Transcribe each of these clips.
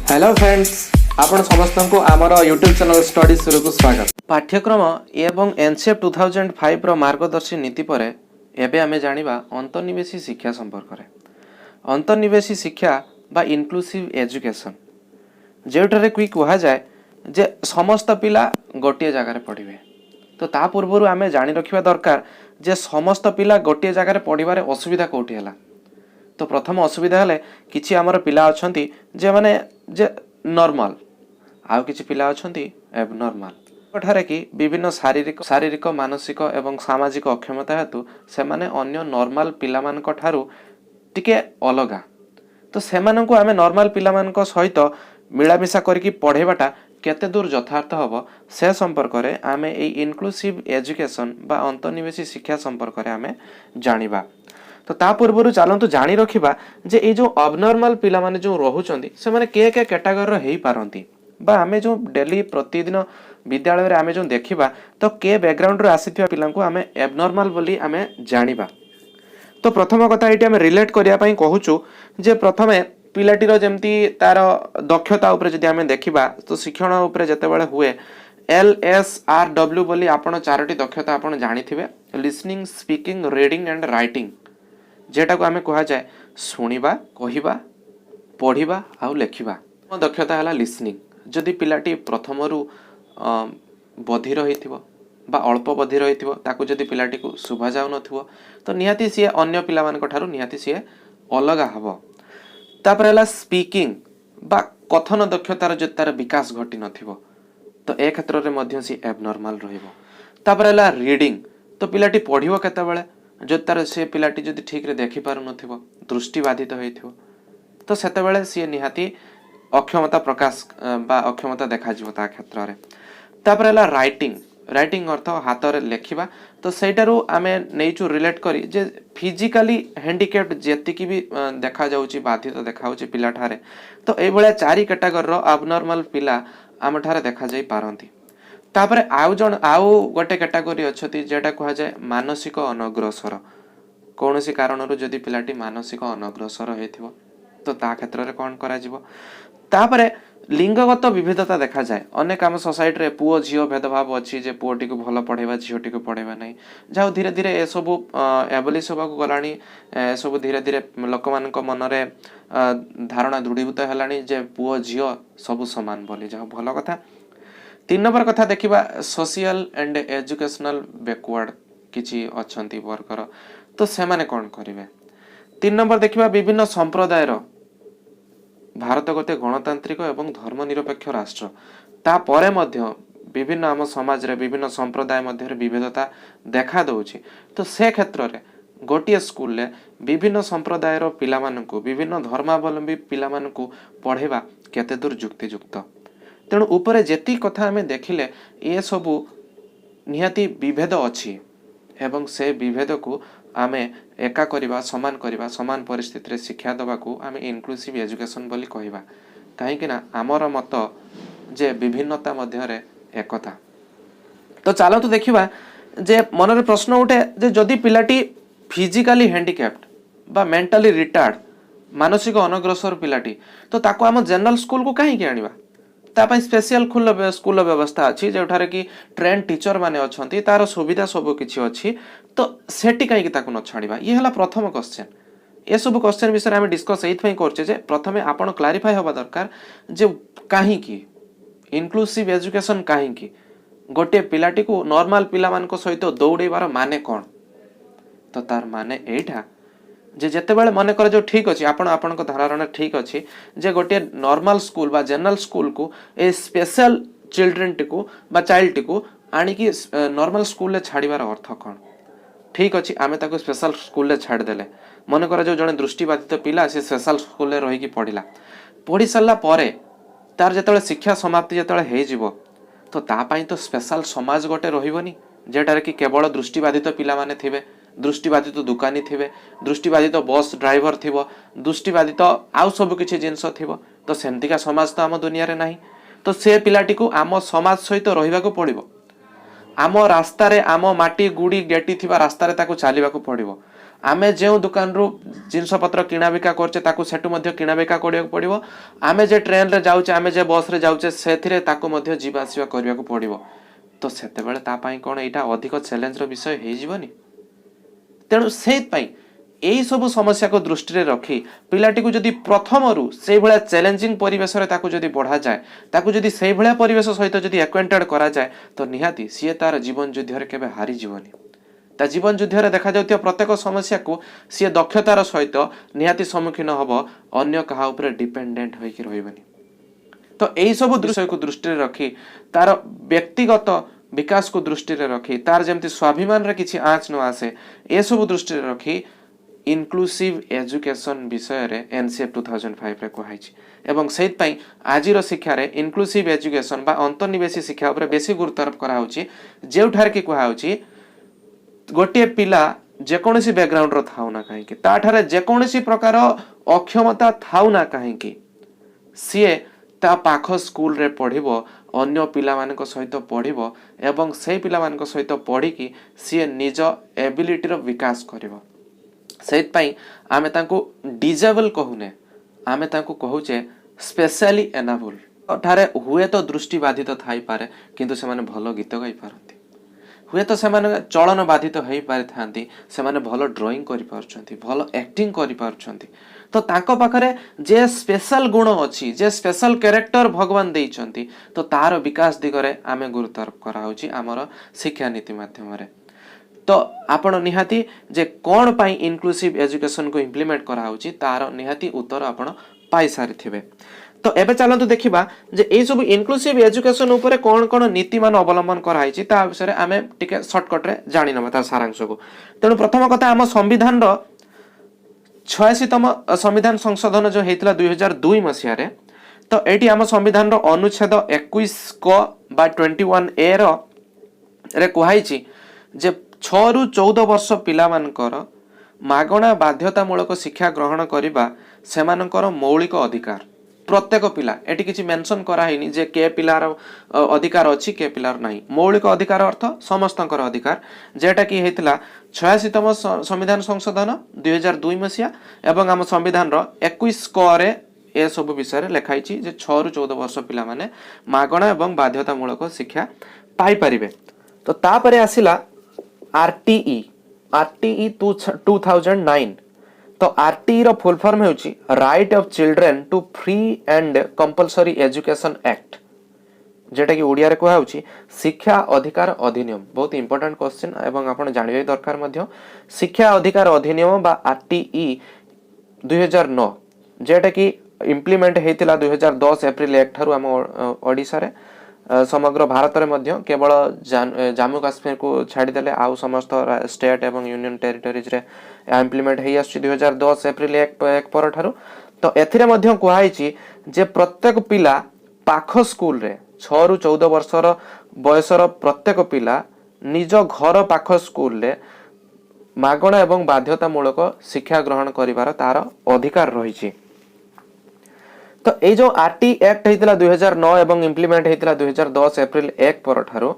Hello friends, आपण समस्त को आमर यूट्यूब चैनल स्टडी सुरु को स्वागत। पाठ्यक्रम एवं एनसीएफ 2005 रो मार्गदर्शी नीति पर एबे आमे जानिबा अंतर्निवेशी शिक्षा संपर्क रे। अंतर्निवेशी शिक्षा बा इनक्लूसिव एजुकेशन जेउटरे कि कहा जाए जे समस्त पिला गोटे जगह रे पढ़िबे। तो ता पूर्वरु आमे जानि रखिबा दरकार जे समस्त पिला गोटे जगह रे पढ़िबारे असुविधा कोठी हला। तो प्रथम असुविधा हेले किछि आमर पिला अछंती जे माने जे नॉर्मल आउ किछि पिला अछंती एबनॉर्मल कठारे कि विभिन्न शारीरिक मानसिक एवं सामाजिक अक्षमता हेतु से माने अन्य नॉर्मल पिला मान ठारू टिके अलगा। तो सेमानन को आमे नॉर्मल पिला मान सहित मिलामिशा करके पढ़ेबाटा केते दूर यथार्थ हबो से संपर्क रे आमे ए इनक्लूसिव एजुकेशन बा अंतर्निवेशी शिक्षा संपर्क रे आमे जानिबा। तो ता पूर्व चलतु जानी रखिबा जे ए जो अबनॉर्मल पिला माने जो रहुचंदी से माने के कैटेगरी रो हेई पारंती बा आमे जो डेली प्रतिदिन विद्यालय रे आमे जो देखिबा तो के बैकग्राउंड रो आसीथिबा पिला को आमे एबनॉर्मल बोली आमे जानिबा। तो प्रथम कथा एटी आमे रिलेट करिया पई कहूचु जे प्रथमे पिलाटीर जेमती तार दक्षता ऊपर जदि आमे देखिबा तो शिक्षण ऊपर जतेबेले हुए LSRW बोली आपण चारोटी दक्षता आपण जानिथिबे listening speaking reading and writing जेटा को आमे कहा जाए सुनिबा कहिबा पढ़िबा आउ लेखिबा। दक्षता है लिसनिंग जदि पिलाटी प्रथमरु बधिर होइथिबो बा अल्प बधिर होइथिबो ताकू जदि पिलाटी को सुभा जाउ नथिबो तो निहाती सी अन्य पिला मान ठारू निहाती सी अलगा हबो। तापर हला स्पीकिंग बा कथन दक्षतार जे तार विकास घटी नथिबो तो ए क्षेत्र रे मध्य सी एबनॉर्मल रहिबो। तापर हला रीडिंग तो पिलाटी पढ़िबो केते बेले जो तार से पिलाटी जदि ठीक रे देखि पारु नथिबो दृष्टि बाधित होइथिबो तो सेते बेले सी निहाती अक्षमता प्रकाश बा अक्षमता देखा जिवो ता क्षेत्र रे। तापर हला राइटिंग राइटिंग अर्थ हाथ रे लेखिबा तो सेटारू आमे नेचु रिलेट करी जे फिजिकली हैंडिकैप्ड जेति की भी देखा जाउची बाधित देखा होची पिला ठारे तो ए भले चारि कैटेगरी रो अबनॉर्मल पिला आम ठारे देखा जाई पारंती। तापर आउ गोटे कैटेगरी अच्छी जेटा कहा जाए मानसिक अनग्रसर कौन सी कारण जदि पिलाटी मानसिक अनग्रसर हो तो ता क्षेत्र में कौन करा जिवो। तापर लिंगगत विविधता देखा जाए अनेक आम सोसाइटी रे पुओ झील भेदभाव अच्छी जे पुओटी को भल पढ़ेबा झीटी को पढ़ेबा नहीं जहाँ धीरे धीरे ए सब एबलिश होगा गलानी सब धीरे धीरे लोक मान मन में धारणा दृढ़ीभूत है जे पुओ झील सब सामान बोली जहाँ भल कथा। 3 नंबर कथा देखिबा सोशल एंड एजुकेशनल बैकवर्ड किछि अछंती वर्कर तो से माने कोन करिवे। 3 नंबर देखिबा विभिन्न संप्रदाय रो भारत गोटे गणतांत्रिक एवं धर्मनिरपेक्ष राष्ट्र ता परे मध्य विभिन्न आम समाज रे विभिन्न संप्रदाय मध्य रे विविधता देखा दउछि तो से क्षेत्र रे गोटिए स्कूल ले विभिन्न संप्रदाय रो पिला मानकु विभिन्न धर्मावलंबी पिला मानकु पढ़ेबा केते दूर युक्तियुक्त। तेणु ऊपर जेती कथा आमे देखिले ये सबू निहाती विभेद अछि एवं से विभेद को आमे एका करिबा समान परिस्थिति रे शिक्षा दबा को आमे इनक्लूसिव एजुकेशन बोली कहिबा काहे कि ना हमर मत जे विभिन्नता मध्य रे एकता। तो चलो तो देखिबा जे मन रे प्रश्न उठे जे जदि पिलाटी फिजिकली हैंडिकैप्ड बा मेंटली रिटार्ड मानसिक अनग्रसर पिलाटी तो ताको हम जनरल स्कूल को काहे के आनिबा तापाई स्पेशल स्कूल व्यवस्था अच्छी जो कि ट्रेन टीचर माने अच्छी तार सुविधा सब किसी अच्छी तो सेठी कहीं न छाड़ा ये है प्रथम क्वेश्चन। ये सब क्वेश्चन विषय में डिस्कस ये करछे प्रथमे आपण क्लारिफाई हवा दरकार जे कहीं इनक्लूसिव एजुकेशन कहीं गोटे पिलाटी को नॉर्मल पिला मान सहित दौड़ेबार माने कौन तो तार माने एटा जे जेतेबेले मन कर जो ठीक अच्छी आपण धारणा ठीक अच्छी जे गोटे नॉर्मल स्कूल बा जनरल स्कूल को ए स्पेशल चिल्ड्रेन टी बा चाइल्ड टी को आनिकी नॉर्मल स्कूल ले छाड़ीबार अर्थ कौन ठीक अच्छी आमे ताको स्पेशल स्कूल ले छाड़ देले मन कर जो जने दृष्टिबाधित पिला से स्पेशल स्कूल ले रही पढ़ी सारा पर तार जेतेबेले शिक्षा समाप्ति जेतेबेले हे जिवो तो ता पई तो स्पेशल समाज गोटे रहिबोनी जेटारे कि केवल दृष्टिबाधित पिला माने थिबे दृष्टिबाधित दुकानी थिबे दृष्टिबाधित बस ड्राइवर थिबो दृष्टिबाधित आउ सब किछि जिंस थिबो तो सेमतिका समाज तो आम दुनिया रे नाही तो से पिलाटी को आम समाज सहित रहिबा को पड़िबो आम रास्ता रे आम माटी गुड़ी गेटी थिबा रास्ता रे ताको चालिबा को पड़िबो आमे जो दुकान रु जिनस पत्र किना बिका करछे ताकू सेटु मध्ये किना बिका करिया पड़िबो आमे जे ट्रेन रे जाउछे आमे जे बस रे जाउछे सेथिरे ताकू मध्ये जीवा आसीबा करिया पड़िबो तो सेते बेले ता पई कोन एटा अधिक चैलेंज रो विषय हे जीवनी तेणु सेत पई एई सब समस्या को दृष्टि रे रखी पिलाटी को जदी प्रथम रु सेई भलिया चैलेंजिंग परिवेश रे ताकू जदी बढ़ा जाए ताकू जदी सेई भलिया परिवेश सहित जदी एक्वेंटेड करा जाए तो निहाती सिए तार जीवन युद्ध रे केबे हारि जीवनी ता जीवन युद्ध रे देखा जाउतिया प्रत्येक समस्या को सिए दक्षतार सहित निहाती सम्मुखीन हबो अन्य कहा ऊपर डिपेंडेंट होई कि रहइबनी तो यही सब विषय को दृष्टि रखी तार व्यक्तिगत विकास को दृष्टि रखी तार जमती स्वाभिमान रे किछि आँच न आसे ए सब दृष्टि रखी इनक्लूसिव एजुकेशन विषय रे एनसीएफ 2005 रे कहैछि एवं सेत पई आजिर शिक्षा रे इनक्लूसिव एजुकेशन बा अंतर्निवेशी शिक्षा ऊपर बेसी गुरुत्व करा होछि जेउठार कि कहै होछि गोटे पिला जेकोनोसी बैकग्राउंड रो थाउ ना काहे कि ताठारे जेकोनोसी प्रकार अक्षमता थाउ ना काहे कि सीए ता पाख स्कूल रे पढ़िबो अन्य पिला मानक सहित पढ़िबो एवं से पिला मानक सहित पढ़ी कि सीए निज एबिलिटी रो विकास करिवो सेत पई आमे तांको डिजेबल कहूने आमे तांको कहूचे स्पेशली एनाबल ठारे हुए तो दृष्टि बाधित थाई पारे किंतु से माने भलो गीत गाई पारंती हुए तो से माने चलन बाधित होई पारि थांती से माने भलो ड्राइंग करि पारछंती भलो एक्टिंग करि पारछंती तो ताको पाखरे जे स्पेशल गुण अछि जे स्पेशल कैरेक्टर भगवान देइछंती तो तार विकास दिगरे आमे गुरुत्व करा होची हमर शिक्षा नीति माध्यम रे तो आपण निहाती जे कोन पाई इनक्लूसिव एजुकेशन को इंप्लीमेंट करा होची तार निहाती उत्तर आपण पाई सारि थिबे तो एबे चलंतु देखिबा जे ए सब इनक्लूसिव एजुकेशन ऊपर कोन कोन नीति मान अवलंबन करा हिची ता विषय आमे टिके शॉर्टकट रे जानि नबा ता सारांश को तेनु प्रथम कथा हम संविधान रो 86तम संविधान संशोधन जो हेतला 2002 मसिया रे तो एटी हम संविधान रो अनुच्छेद 21 क बा 21 ए रो रे कहैछि जे 6 रु 14 वर्ष पिला मानकर मागणा बाध्यतामूलक शिक्षा ग्रहण करिबा सेमानकर मौलिक अधिकार प्रत्येक पिला एटी किछि मेंशन करा हिनी जे के पिलार अधिकार अछि के पिलार नाही मौलिक अधिकार अर्थ समस्तंकर अधिकार जेटा कि हेतला 86तम संविधान संशोधन 2002 मसिया एवं हम संविधान रो 21 क रे ए सब विषय रे लिखाइछि जे 6 रु 14 वर्ष पिला माने मागणा एवं बाध्यतामूलक शिक्षा पाई परिबे तो तापरे आसिला आरटीई 2009 तो आरटीई रो फुल फॉर्म हेउची right of children to free and compulsory education act जेटा कि ओडिया रे कहै होची शिक्षा अधिकार अधिनियम बहुत इंपोर्टेंट क्वेश्चन एवं आपण जानिबे दरकार मध्य शिक्षा अधिकार अधिनियम बा आरटीई 2009 जेटा कि इंप्लीमेंट हेतिला 2010 अप्रैल 1 थारु हम ओडिसा रे समग्र भारत रे मध्य केवल जम्मू काश्मीर को छाड़ी देले आउ समस्त स्टेट एवं यूनियन टेरिटरीज रे इंप्लीमेंट हेइ आछि 2010 अप्रैल 1 पर ठारु तो एथिरे मध्य कहैछि जे प्रत्येक पिला पाख स्कूल रे 6 रु 14 वर्षर बयसर प्रत्येक पिला निज घर पाख स्कूल रे मागणा एवं बाध्यतामूलक शिक्षा ग्रहण करिवार तार अधिकार रहिछि तो ए जो आरटी एक्ट हेतिला 2009 एवं इंप्लीमेंट हेतिला 2010 अप्रैल 1 पर ठारु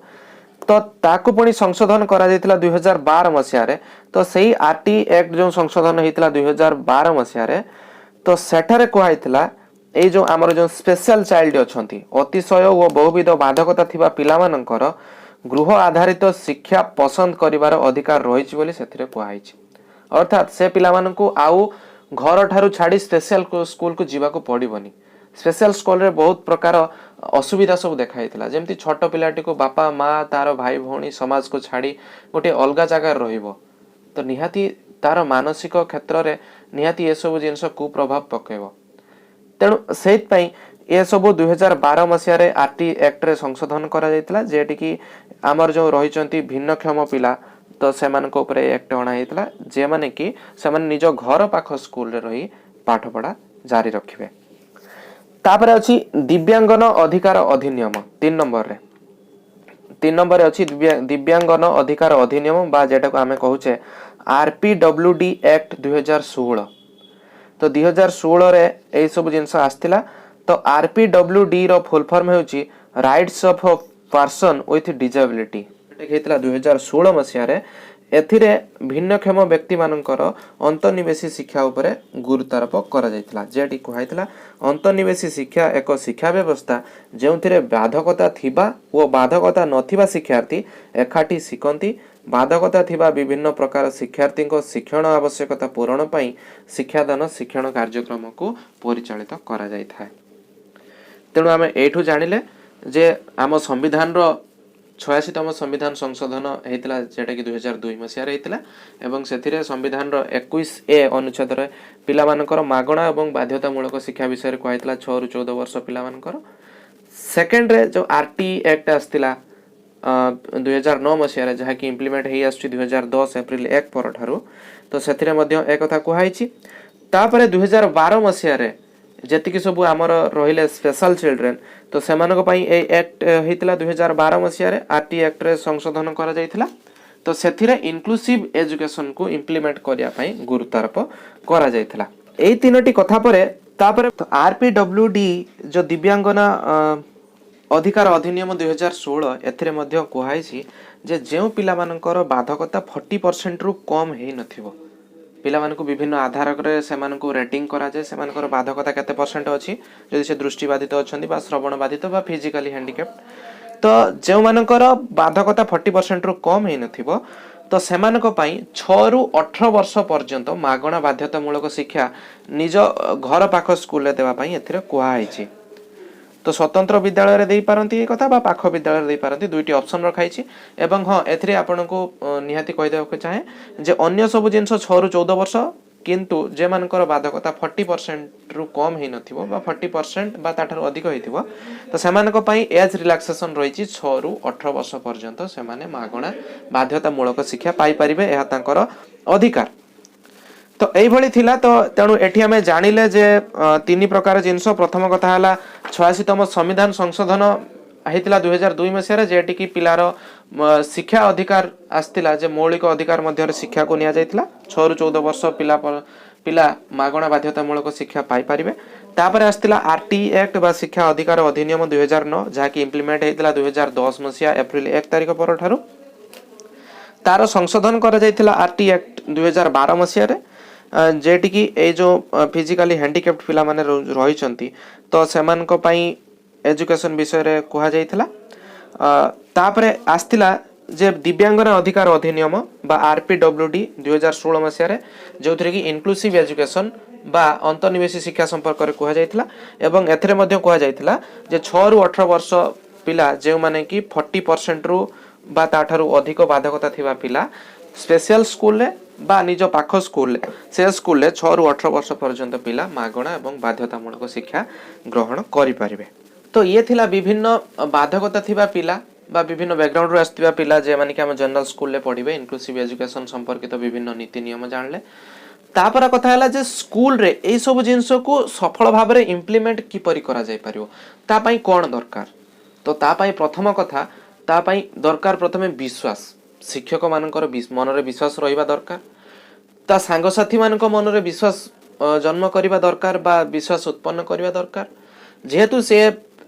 तो ताकु पुनी संशोधन करा जायतिला 2012 मसिया रे तो सेही आरटी एक्ट जो संशोधन हेतिला 2012 मसिया रे तो सेठारे कहैतिला ए जो हमर जो स्पेशल चाइल्ड अछंती अतिशय ओ बहुविध बाधकता थिबा पिला मानकर गृह आधारित शिक्षा पसंद करिवार अधिकार रहिछि बोली सेथिरे कहैछि अर्थात से पिला मानकु आउ घर ठारू छाड़ी स्पेशल स्कूल को जीवा को पड़िबनी स्पेशल स्कूल रे बहुत प्रकार असुविधा सब देखाइतिला जेमति छोट पिलाटी को बापा माँ तार भाई भौणी समाज को छाड़ी गोटे अलगा जगह रहिबो तो निहाती तार मानसिक क्षेत्र रे निहाती ए सब जिंस कु प्रभाव पकेबो तेणु सेत पई ए सब 2012 मसिया रे आरटी एक्ट रे संशोधन करा जायतिला जेटी कि हमर जो रहिचंती भिन्नक्षम पिला तो सेमान को ऊपर एक्ट अणा हेतला जे माने कि सेमान निज घर पाख स्कूल रे रही पाठ पढ़ा जारी रखिबे तापरे अछि दिव्यांगन अधिकार अधिनियम 3 नंबर रे अछि दिव्यांगन अधिकार अधिनियम बा जेटा को हमें कहूचे आरपीडब्ल्यूडी एक्ट 2016 तो 2016 रे ए सब जिंस आस्थिला तो आरपीडब्ल्यूडी रो फुल फॉर्म हेउची rights of person with disability हेतला 2016 मसिया रे एथिरे भिन्नक्षम व्यक्ति मानकर अंतर्निवेशी शिक्षा उपरे गुरुत्वारोप करा जायतिला जेटी कुहाइतिला अंतर्निवेशी शिक्षा एक शिक्षा व्यवस्था जेउथिरे बाधकता थिबा ओ बाधकता नथिबा शिक्षार्थी एकाठी शिखंती बाधकता थिबा विभिन्न प्रकार शिक्षार्थी शिक्षण आवश्यकता पूरण पई शिक्षादान शिक्षण कार्यक्रम को परिचालित करा जायथाय। तेणु आम एठू जानिले जे आम संविधान रो 86तम संविधान संशोधन होता जेटा कि 2002 मसीह एवं से संविधान 21A अनुच्छेद पिला मागणा और बाध्यतामूलक शिक्षा विषय कहला 6 ରୁ 14 वर्ष पिला सेकेंड रे जो RT एक्ट आसला 2009 मसीह जहाँकि इम्प्लीमेंट हो 2010 एप्रिल 1 पर ठारू तो से एक कथा कहुई। तापर 2012 मसीह जेतिकी सब आमर रहिले स्पेशल चिल्ड्रेन तो सेमानक पई ए एक्ट हेतिला 2012 मसीह RT एक्ट रे संशोधन करा जायतिला तो सेथिरे इनक्लूसिव एजुकेशन को इम्प्लीमेंट करिया पई गुरुत्वारोप करा जायतिला। एई तीनोटी कथा परे तापर तो RPWD जो दिव्यांगना अधिकार अधिनियम 2016 एथिरे मध्ये कोहाइछि जे जेउ पिला मानकर बाधकता 40% रु कम हेइ नथिबो पिला मानकु विभिन्न आधार रे सेमानकु रेटिंग करा जाय सेमानकर बाधकता केते परसेंट अछि जदि से दृष्टिबाधित अछंती बा श्रवण बाधित बा फिजिकली हैंडिकैप्ड तो जेउ मानकर बाधकता 40% रु कम हेइ नथिबो तो सेमानक पई 6 ରୁ 18 वर्ष पर्यंत मागणा बाध्यतामूलक शिक्षा निज घर पाख स्कूल रे देवा पई एथिरे कोहा आइछि। तो स्वतंत्र विद्यालय रे देई पारंती ए कथा बा पाख विद्यालय रे देई पारंती दुईटी ऑप्शन रखाइछि एवं हां एथिरे आपनको निहाती कहि देबा चाहे जे अन्य सब जिंस 6 ରୁ 14 वर्ष किंतु जे मानकर बाधकता 40% रु कम हेइ नथिबो बा 40% बा ताठार अधिक हेइथिबो तो सेमानक पई एज रिलैक्सेशन रहिछि 6 ରୁ 18 वर्ष पर्यंत सेमाने मागणा बाध्यतामूलक शिक्षा पाई परिबे एहा तांकर अधिकार। तो एई भली थिला तो तेणु एठी आमे जानिले जे तीन प्रकार जिंस प्रथम कथा हला 86तम संविधान संशोधन हेतिला 2002 मसीह जेटी की पिलार शिक्षा अधिकार आस्तिला जे मौलिक अधिकार मध्य शिक्षा को निया जायतिला 6 ରୁ 14 वर्ष पिला मागणा बाध्यतामूलक शिक्षा पाई परिबे। तापर आस्तिला RT एक्ट बा शिक्षा अधिकार अधिनियम 2009 जहाँकि इम्प्लीमेंट हेतिला 2010 मसीह एप्रिल 1 तारिख पर ठारू तार संशोधन करा जायतिला RT एक्ट 2012 मसीह जेटी की ए जो फिजिकली हैंडिकैप्ड पिला माने रहिचंती तो सेमानक पई एजुकेशन विषय रे कहा जायतिला। तापरे आस्तिला जे दिव्यांगना अधिकार अधिनियम बा RPWD 2016 मसीह जोथरे की इनक्लूसिव एजुकेशन बा अंतर्निवेशी शिक्षा संपर्क रे कहा जायतिला एवं एथरे मध्ये कहा जायतिला जे 6 ରୁ 18 वर्ष पिला जे माने की 40% रु बा ताठारु अधिक बाधकता थिबा पिला स्पेशल स्कूल रे बा निज पाख स्कूल से स्कूल 6 ରୁ 18 वर्ष पर्यंत पिला मागणा एवं बाध्यतामूलक शिक्षा ग्रहण करि परिबे। तो ये थिला विभिन्न बाधकता थिबा पिला बा विभिन्न बैकग्राउंड रो आस्तिबा पिला जे माने कि हम जनरल स्कूल ले पढिबे इनक्लूसिव एजुकेशन संपर्कित विभिन्न नीति नियम जानले। तापर कथा हला जे स्कूल रे ए सब जिंस को सफल भाव रे इंप्लीमेंट कि परि करा जाय परियो ता पई कोन दरकार तो ता पई प्रथम कथा ता पई दरकार प्रथमे विश्वास शिक्षक मानकर मन रे विश्वास रहिबा दरकार ता सांग साथी मानक मन रे विश्वास जन्म करिबा दरकार बा विश्वास उत्पन्न करिबा दरकार जेहेतु से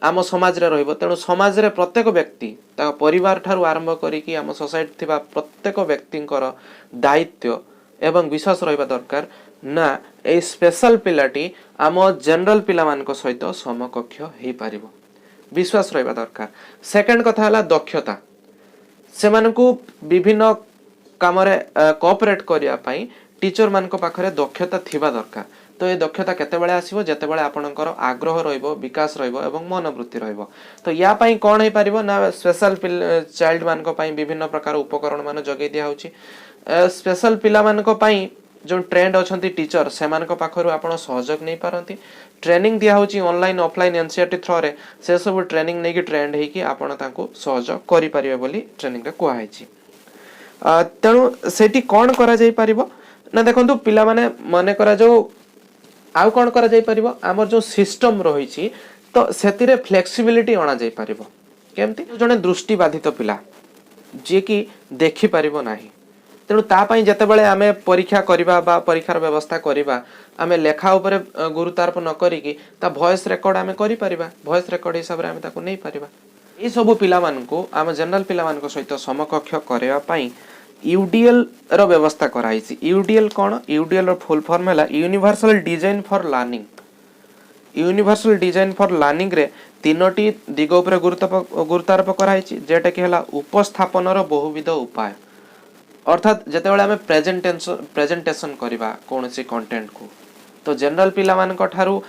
आम समाज रे रहिबो तेणु समाज रे प्रत्येक व्यक्ति ता परिवार ठारू आरंभ करी कि आम सोसाइटी थिबा प्रत्येक व्यक्तिंकर दायित्व एवं विश्वास रहिबा दरकार ना ए स्पेशल पिलाटी आम जनरल पिला मानक सहित समकक्ष हेइ पारिबो विश्वास रहिबा दरकार। सेकंड कथा हला दक्षता से मानकु विभिन्न काम रे कोऑपरेट करिया पई टीचर मानक पाखरे दक्षता थिबा दरकार। तो ये दक्षता केते बेले आसीबो जेते बेले आपनकर आग्रह रहिबो विकास रहिबो एवं मनोवृत्ति रहिबो। तो या पई कोन हे पारिबो ना स्पेशल चाइल्ड मानक पई विभिन्न प्रकार उपकरण मान जगै दिया होची स्पेशल पिला मानक पई जो ट्रेंड अछंती टीचर से मानक पाखरु आपण सहयोग नै पारंती ट्रेनिंग दिया होची ऑनलाइन ऑफलाइन एनसीईआरटी थ्रो रे से सब ट्रेनिंग नै कि ट्रेंड हे कि आपण तांको सहयोग करि परिबे बोली ट्रेनिंग रे कोहा हैची। तेणु सेठी कोन करा जाई परिबो ना देखंतु पिला माने माने करा जो आउ कोन करा जाई परिबो हमर जो सिस्टम रहिची तो सेतिरे फ्लेक्सिबिलिटी आना जाई परिबो केमती जने दृष्टि बाधित पिला जे कि देखि परिबो नाही तेणु तापाई जते बेले आमे परीक्षा करिबा बा परीक्षार व्यवस्था करिबा आमे लेखा ऊपर गुरुत्वारोप न करिकि ता वॉइस रेकॉर्ड आमे करि परिबा वॉइस रेकॉर्ड हिसाब रे आमे ताको नै परिबा। ए सब पिला मानकु आमे जनरल पिला मानक सहित समकक्ष करबा पई यूडीएल रो व्यवस्था कराई। यूडीएल कौन? यूडीएल रो फुल फॉर्म है universal design for learning. Universal design for learning रे तीनोटी दिग उपर गुरुत्वारोप कराई, जेटा कि है उपस्थापन बहुविध उपाय। अर्थात जितेबाला आम प्रेजेंटेशन करवा कौन सी कंटेंट को, तो जनरल पिला मानक ठारू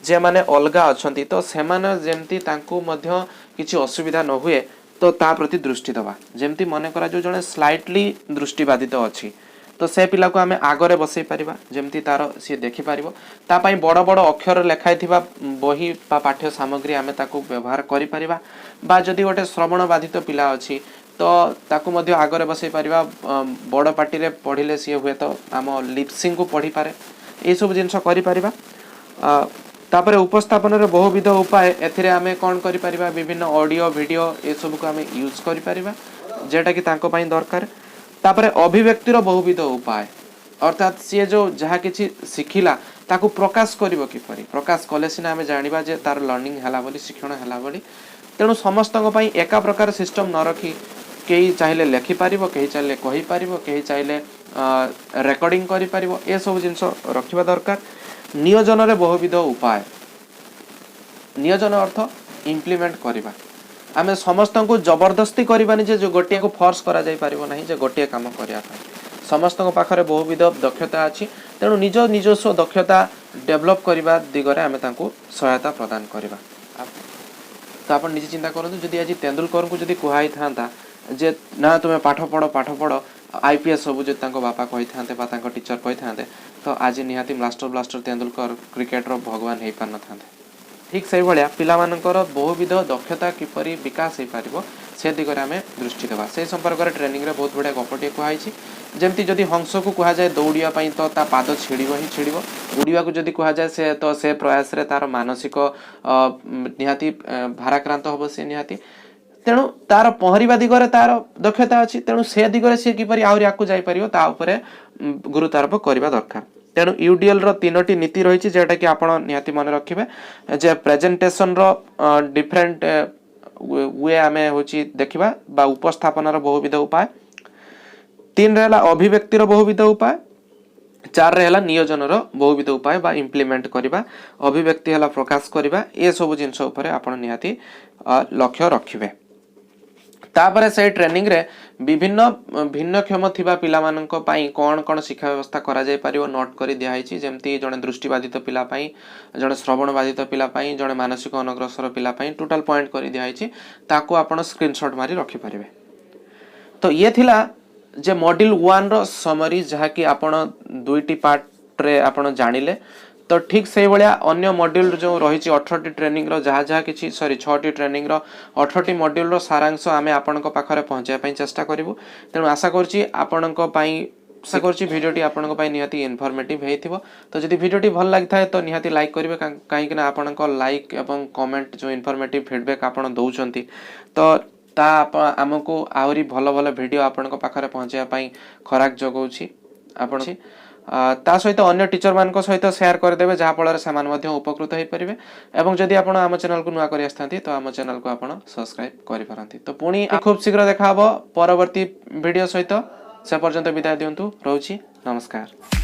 जे माने अलगा अछंती तो सेमाने जेमती तांको मध्य किछि असुविधा न हुए तो ता प्रति दृष्टि दबा। जेमती मने करा जो जने स्लाइटली दृष्टिबाधित अछि तो से पिला को आमे आगरे बसई परिबा, जेमती तार सी देखि परिबो। ता पई बड़ बड़ अक्षर लेखाई थिबा बही बा पाठ्य सामग्री आमे ताको व्यवहार करि परिबा। बा जदि गोटे श्रवण बाधित पिला अछि तो ताकू मध्य आगरे बसई परिबा, बड़ पार्टी रे पढिले सी हुए तो आम लिपसिंग को पढि पारे, ए सब जिंस करि परिबा। तापरे उपस्थापन रे बहुविध उपाय एथिरे आमे कोन करि परिबा, विभिन्न ऑडियो वीडियो ए सब को आमे यूज करि परिबा जेटा कि तांको पई दरकार। तापरे अभिव्यक्तिर बहुविध उपाय, अर्थात सी जो जहा किछि शिखिला ताकू प्रकाश करिवो किपरि, प्रकाश कले सिना आमे जानिबा जे तार लर्निंग हला बोली, शिक्षण हला बोली। तेणु समस्तक पई एका प्रकार सिस्टम न रखी कई चाहिले लेखि पारिबो, कई चाहिले कहि पारिबो, कई चाहिले रेकॉर्डिंग करि पारिबो, ए सब जिंस रखिबा दरकार। नियोजन रे बहुविध उपाय, नियोजन अर्थ इम्प्लीमेंट करिबा। आमे समस्त को जबरदस्ती करबानी जे जो गोटे को फोर्स करा जाय पारिबो नाही जे गोटे काम करिया पाई। समस्त को पाखरे बहुविध दक्षता अछि, तेणु निज निजस्व दक्षता डेवलप करिबा दिगरे आमे तांको सहायता प्रदान करिबा। तो आप निजे चिंता करूँ, जदि आज तेंदुलकर को जदि कहुई था जे ना तुम्हें पाठ पढ़ आईपीएस सब जो बापा कही था टीचर कही था तो आज निहाती मास्टर ब्लास्टर तेंदुलकर क्रिकेटर भगवान हो पार न था। ठीक से भाया पिला बहुविध दक्षता किपरि विकास हो पार से दिगरे आम दृष्टि देवा। से संपर्क में ट्रेनिंग रे बहुत बढ़िया गपटे कहुई, जमती जदि हंस को कहुए दौड़ापी तो ता पाद छिड़ब ही छिड़ब, उड़िया को जदि कहुए से तो से प्रयास रे तार मानसिक निहाती भाराक्रांत हम से निहाती। तेणु तार पहरिबा दिगरे तार दक्षता अच्छी, तेणु से दिगरे सी किपरि आहुरी आगु जाई परिबो ता उपरे गुरुत्वारोप करबा दरकार। तेणु यूडीएल रो तीनोटी नीति रही जेटा कि आपण निहाती मन रखिबे जे प्रेजेंटेशन रो डिफरेंट वे आमे होची देखिबा बा उपस्थापन रो बहुविध उपाय। 3 रहला अभिव्यक्ति रो बहुविध उपाय। 4 रहला नियोजन रो बहुविध उपाय बा इम्प्लीमेंट करबा। अभिव्यक्ति हला प्रकाश करबा। ए सब जिंस उपरे आपण निहाती लक्ष्य रखिबे। तापरे से ट्रेनिंग रे विभिन्न भिन्नक्षम थिबा पिला माननको पई कोन कोन शिक्षा व्यवस्था करा जाय परिबो नोट करी दिया हिची, जेमती जणे दृष्टिबाधित पिला पई, जणे श्रवण बाधित पिला पई, जणे मानसिक अनग्रसर पिला पई टोटल पॉइंट करी दिया हिची, ताको आपण स्क्रीनशॉट मारी रखि परिबे। तो ये थिला जे मॉड्यूल 1 रो समरी जहा कि आपण दुईटी पार्ट रे आपण जानिले। तो ठीक से भाया अन्य मॉड्यूल जो रही 18टी ट्रेनिंग रो जहाँ जहाँ किसी 6टी ट्रेनिंग रो 18टी मॉड्यूल रो सारांश आमे आपनक पाखरे पहुँचाई चेष्टा करूँ। तेणु आशा करुँची आपणक आशा करुँची भिडियोटी आपणक निहाती इनफॉर्मेटिव हेइथिबो। तो जदि भिडियोटी भल लागि थाए तो निहाती लाइक करिवे, काहेकि ना आपणक लाइक एवं कमेंट जो इनफॉर्मेटिव फीडबैक आपण दउचंती तो ता आमको आहुरी भल भल भिडियो आपणक पाखरे पहुँचाई पई खराक जगौछि। आपण ता सहित अन्य टीचर मान सहित शेयर करदेवे जहाँ फल से उपकृत हो पारे। और जदि आप आम चैनल को नुआ कर तो आम चैनल को आप सब्सक्राइब करें। तो पुणी खूब शीघ्र देखा परवर्ती वीडियो सहित, से पर्यंत विदाय दिंतु। रोची नमस्कार।